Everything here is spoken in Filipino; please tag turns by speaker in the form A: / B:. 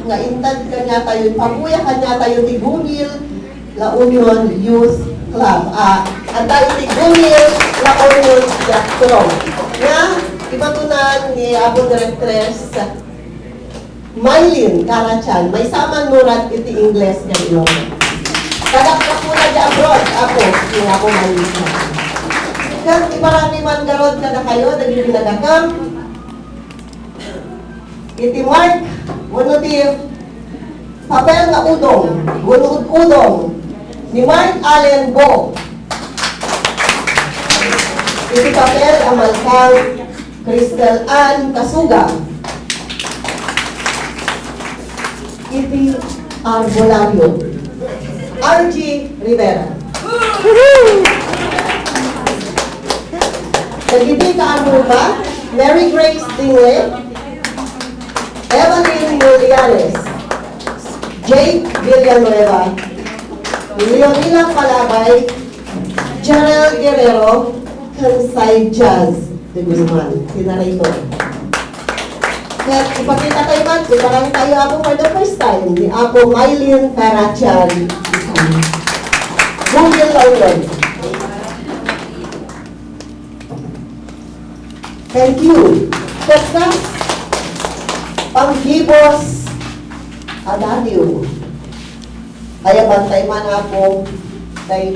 A: nga intad kanya tayo, pabuya kanya tayo tigungil, La Union Youth Club. At tayo tigungil, La Union Club. Nga, ibatunan ni Apo Directress Mylene Carachan, may saman nurat iti Ingles nga ilong. Kadakdak po na di abroad, ako, yung ako Mylene. Kag ibarami man garod kada kayo, nagpinadakam. Iti Mark, wano di papel na udong, udong, ni Mark Allen Bo. Iti papel amalkang Crystal Ann Kasuga. Iti Arbolario, R.G. Rivera. Nagiti ka Arbuba, Mary Grace Dingle, Evelyn Mulianes, Jake Villanueva, Leonila Palabay, Janelle Guerrero, Kansay Jazz de Guzman. Sinaray ko. Kaya ipakita kayo man, iparang tayo ako for the first time, ni Apo Mylene Carachan. Google London. Thank you. Tekas, Panghibos Adaniu. Kaya bantay man ako kay